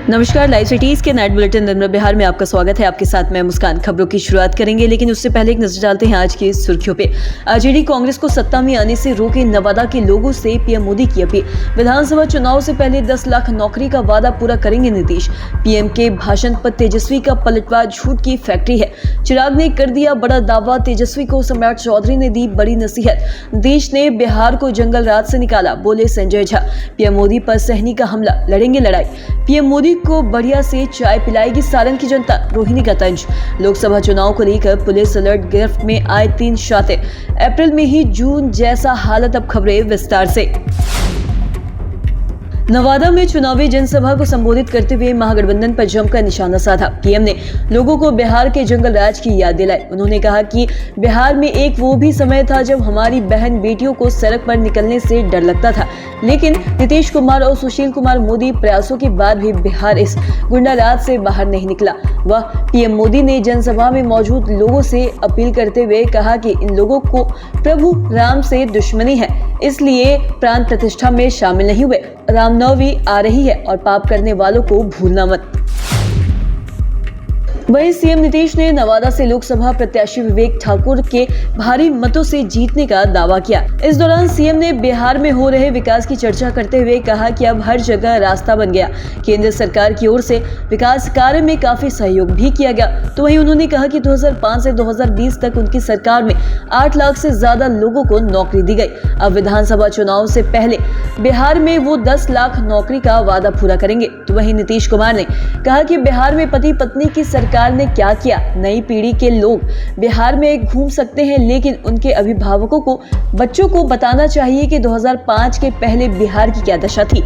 नमस्कार, live cities के night bulletin दिन बिहार में आपका स्वागत है। आपके साथ मैं मुस्कान। खबरों की शुरुआत करेंगे, लेकिन उससे पहले एक नजर डालते हैं आज की सुर्खियों पे। आरजेडी कांग्रेस को सत्ता में आने से रोके नवादा के लोगों से पीएम मोदी की अपील। विधानसभा चुनाव से पहले 10 लाख नौकरी का वादा पूरा करेंगे नीतीश। पीएम के भाषण पर तेजस्वी का पलटवार झूठ की फैक्ट्री है। चिराग ने कर दिया बड़ा दावा, तेजस्वी को सम्राट चौधरी ने दी बड़ी नसीहत। देश ने बिहार को जंगल राज से निकाला, बोले संजय झा। पीएम मोदी पर सहनी का हमला, लड़ेंगे लड़ाई। पीएम मोदी को बढ़िया से चाय पिलाएगी सारण की जनता, रोहिणी का तंज। लोकसभा चुनाव को लेकर पुलिस अलर्ट, गिरफ्त में आए 3 शातिर। अप्रैल में ही जून जैसा हालत, अब खबरें विस्तार से। नवादा में चुनावी जनसभा को संबोधित करते हुए महागठबंधन पर जमकर निशाना साधा। पीएम ने लोगों को बिहार के जंगल राज की याद दिलाई। उन्होंने कहा कि बिहार में एक वो भी समय था जब हमारी बहन बेटियों को सड़क पर निकलने से डर लगता था, लेकिन नीतीश कुमार और सुशील कुमार मोदी प्रयासों के बाद भी बिहार इस गुंडा राज से बाहर नहीं निकला। वह पीएम मोदी ने जनसभा में मौजूद लोगों से अपील करते हुए कहा कि इन लोगों को प्रभु राम से दुश्मनी है, इसलिए प्राण प्रतिष्ठा में शामिल नहीं हुए। रामनवमी आ रही है और पाप करने वालों को भूलना मत। वहीं सीएम नीतीश ने नवादा से लोकसभा प्रत्याशी विवेक ठाकुर के भारी मतों से जीतने का दावा किया। इस दौरान सीएम ने बिहार में हो रहे विकास की चर्चा करते हुए कहा कि अब हर जगह रास्ता बन गया। केंद्र सरकार की ओर से विकास कार्य में काफी सहयोग भी किया गया। तो वहीं उन्होंने कहा कि 2005 से 2020 तक उनकी सरकार में 8 लाख से ज्यादा लोगों को नौकरी दी गई। अब विधानसभा चुनाव से पहले बिहार में वो 10 लाख नौकरी का वादा पूरा करेंगे। तो वहीं नीतीश कुमार ने कहा कि बिहार में पति पत्नी की सरकार ने क्या किया। नई पीढ़ी के लोग बिहार में घूम सकते हैं, लेकिन उनके अभिभावकों को बच्चों को बताना चाहिए कि 2005 के पहले बिहार की क्या दशा थी।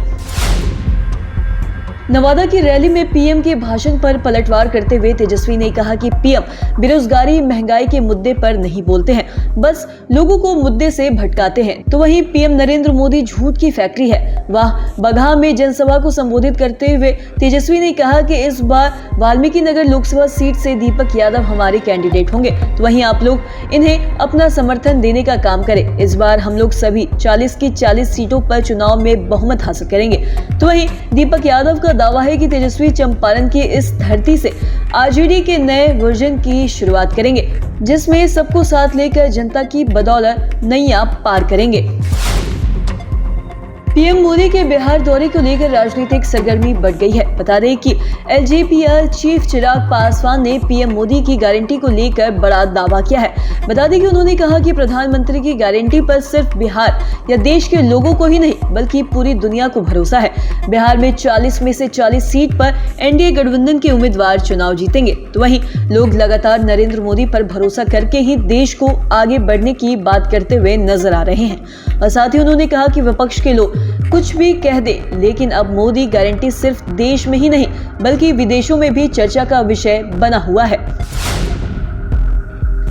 नवादा की रैली में पीएम के भाषण पर पलटवार करते हुए तेजस्वी ने कहा कि पीएम बेरोजगारी, महंगाई के मुद्दे पर नहीं बोलते हैं, बस लोगों को मुद्दे से भटकाते हैं। तो वहीं पीएम नरेंद्र मोदी झूठ की फैक्ट्री है। वह बगहा में जनसभा को संबोधित करते हुए तेजस्वी ने कहा कि इस बार वाल्मीकि नगर लोकसभा सीट से दीपक यादव हमारे कैंडिडेट होंगे। तो वहीं आप लोग इन्हें अपना समर्थन देने का काम करें। इस बार हम लोग सभी 40 की 40 सीटों पर चुनाव में बहुमत हासिल करेंगे। तो वहीं दीपक यादव का दावा है कि तेजस्वी चंपारण की इस धरती से आरजेडी के नए वर्जन की शुरुआत करेंगे, जिसमें सबको साथ लेकर जनता की बदौलत नैया पार करेंगे। पीएम मोदी के बिहार दौरे को लेकर राजनीतिक सरगर्मी बढ़ गई है। बता दें कि एलजेपी चीफ चिराग पासवान ने पीएम मोदी की गारंटी को लेकर बड़ा दावा किया है। बता दें कि उन्होंने कहा कि प्रधानमंत्री की गारंटी पर सिर्फ बिहार या देश के लोगों को ही नहीं, बल्कि पूरी दुनिया को भरोसा है। बिहार में 40 में से 40 सीट पर एनडीए गठबंधन के उम्मीदवार चुनाव जीतेंगे। तो वहीं लोग लगातार नरेंद्र मोदी पर भरोसा करके ही देश को आगे बढ़ने की बात करते हुए नजर आ रहे हैं। और साथ ही उन्होंने कहा कि विपक्ष के लोग कुछ भी कह दे, लेकिन अब मोदी गारंटी सिर्फ देश में ही नहीं, बल्कि विदेशों में भी चर्चा का विषय बना हुआ है।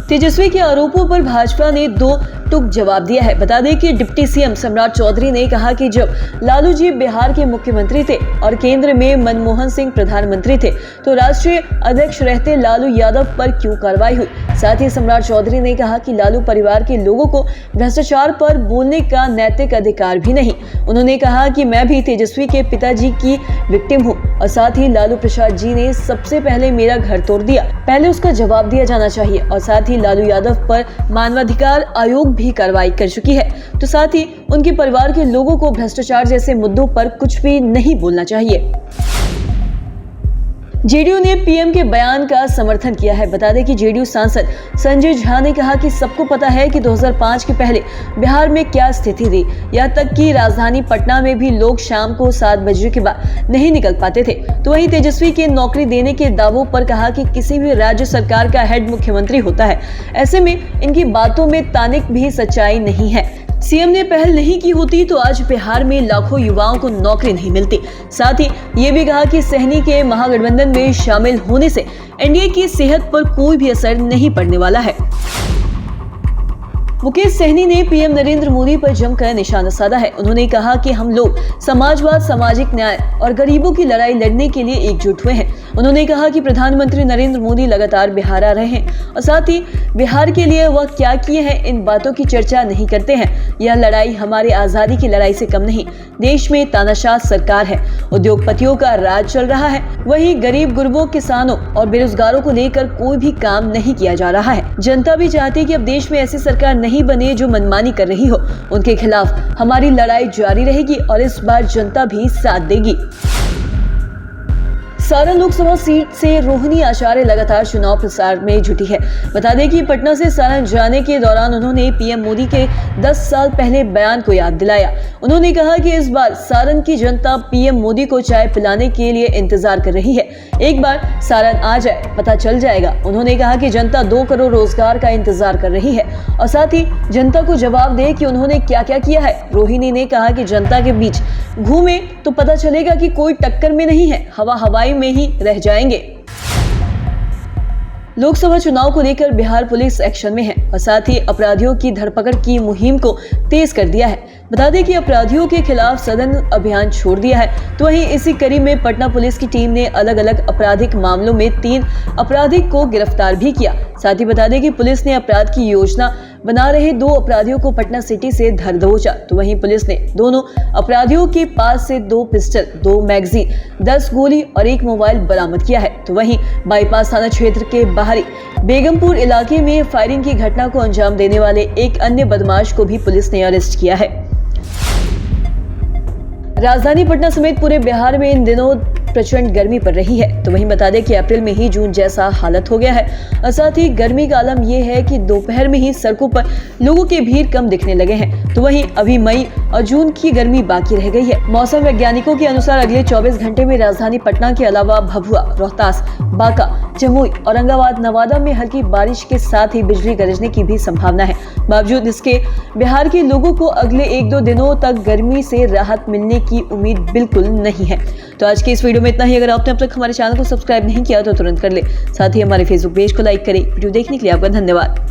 तेजस्वी के आरोपों पर भाजपा ने 2 टूक जवाब दिया है। बता दें कि डिप्टी सीएम सम्राट चौधरी ने कहा कि जब लालू जी बिहार के मुख्यमंत्री थे और केंद्र में मनमोहन सिंह प्रधानमंत्री थे, तो राष्ट्रीय अध्यक्ष रहते लालू यादव पर क्यों कार्रवाई हुई। साथ ही सम्राट चौधरी ने कहा कि लालू परिवार के लोगों को भ्रष्टाचार पर बोलने का नैतिक अधिकार भी नहीं। उन्होंने कहा कि मैं भी तेजस्वी के पिताजी की विक्टिम हूँ, और साथ ही लालू प्रसाद जी ने सबसे पहले मेरा घर तोड़ दिया, पहले उसका जवाब दिया जाना चाहिए। और साथ ही लालू यादव पर मानवाधिकार आयोग भी कार्रवाई कर चुकी है। तो साथ ही उनके परिवार के लोगों को भ्रष्टाचार जैसे मुद्दों पर कुछ भी नहीं बोलना चाहिए। जेडीयू ने पीएम के बयान का समर्थन किया है। बता दें कि जेडीयू सांसद संजय झा ने कहा कि सबको पता है कि 2005 के पहले बिहार में क्या स्थिति थी। यहाँ तक कि राजधानी पटना में भी लोग शाम को 7 बजे के बाद नहीं निकल पाते थे। तो वहीं तेजस्वी के नौकरी देने के दावों पर कहा कि किसी भी राज्य सरकार का हेड मुख्यमंत्री होता है, ऐसे में इनकी बातों में तानिक भी सच्चाई नहीं है। सीएम ने पहल नहीं की होती तो आज बिहार में लाखों युवाओं को नौकरी नहीं मिलती। साथ ही ये भी कहा कि सहनी के महागठबंधन में शामिल होने से एनडीए की सेहत पर कोई भी असर नहीं पड़ने वाला है। मुकेश सहनी ने पीएम नरेंद्र मोदी पर जमकर निशाना साधा है। उन्होंने कहा कि हम लोग समाजवाद, सामाजिक न्याय और गरीबों की लड़ाई लड़ने के लिए एकजुट हुए हैं। उन्होंने कहा कि प्रधानमंत्री नरेंद्र मोदी लगातार बिहार आ रहे हैं और साथ ही बिहार के लिए वह क्या किए हैं इन बातों की चर्चा नहीं करते हैं। यह लड़ाई हमारी आजादी की लड़ाई से कम नहीं। देश में तानाशाह सरकार है, उद्योगपतियों का राज चल रहा है, वहीं गरीब गुरबों, किसानों और बेरोजगारों को लेकर कोई भी काम नहीं किया जा रहा है। जनता भी चाहती है कि अब देश में ऐसी सरकार नहीं बने जो मनमानी कर रही हो। उनके खिलाफ हमारी लड़ाई जारी रहेगी और इस बार जनता भी साथ देगी। सारण लोकसभा सीट से रोहिणी आचार्य लगातार चुनाव प्रचार में जुटी है। बता दें कि पटना से सारण जाने के दौरान उन्होंने पीएम मोदी के 10 साल पहले बयान को याद दिलाया। उन्होंने कहा कि इस बार सारण की जनता पीएम मोदी को चाय पिलाने के लिए इंतजार कर रही है। एक बार सारण आ जाए, पता चल जाएगा। उन्होंने कहा कि जनता 2 करोड़ रोजगार का इंतजार कर रही है और साथ ही जनता को जवाब दे कि उन्होंने क्या क्या किया है। रोहिणी ने कहा कि जनता के बीच घूमे तो पता चलेगा कि कोई टक्कर में नहीं है, हवा हवाई में ही रह जाएंगे। लोकसभा चुनाव को लेकर बिहार पुलिस एक्शन में है और साथ ही अपराधियों की धरपकड़ की मुहिम को तेज कर दिया है। बता दें कि अपराधियों के खिलाफ सघन अभियान छोड़ दिया है। तो वहीं इसी कड़ी में पटना पुलिस की टीम ने अलग अलग आपराधिक मामलों में 3 अपराधी को गिरफ्तार भी किया। साथ ही बता दें कि पुलिस ने अपराध की योजना बना रहे 2 अपराधियों को पटना सिटी से धर दबोचा। तो वहीं पुलिस ने दोनों अपराधियों के पास से 2 पिस्टल, 2 मैगजीन, 10 गोली और 1 मोबाइल बरामद किया है। तो वहीं बाईपास थाना क्षेत्र के बाहरी बेगमपुर इलाके में फायरिंग की घटना को अंजाम देने वाले एक अन्य बदमाश को भी पुलिस ने अरेस्ट किया है। राजधानी पटना समेत पूरे बिहार में इन दिनों प्रचंड गर्मी पड़ रही है। तो वहीं बता दें कि अप्रैल में ही जून जैसा हालत हो गया है और साथ ही गर्मी का आलम यह है कि दोपहर में ही सड़कों पर लोगों की भीड़ कम दिखने लगे हैं। तो वहीं अभी मई और जून की गर्मी बाकी रह गई है। मौसम वैज्ञानिकों के अनुसार अगले 24 घंटे में राजधानी पटना के अलावा भभुआ, रोहतास, बांका, जमुई, औरंगाबाद, नवादा में हल्की बारिश के साथ ही बिजली गरजने की भी संभावना है। बावजूद इसके बिहार के लोगों को अगले 1-2 दिनों तक गर्मी से राहत मिलने की उम्मीद बिल्कुल नहीं है। तो आज के इस वीडियो में इतना ही। अगर आपने अब तक हमारे चैनल को सब्सक्राइब नहीं किया तो तुरंत कर ले। साथ ही हमारे फेसबुक पेज को लाइक करें। वीडियो देखने के लिए आपका धन्यवाद।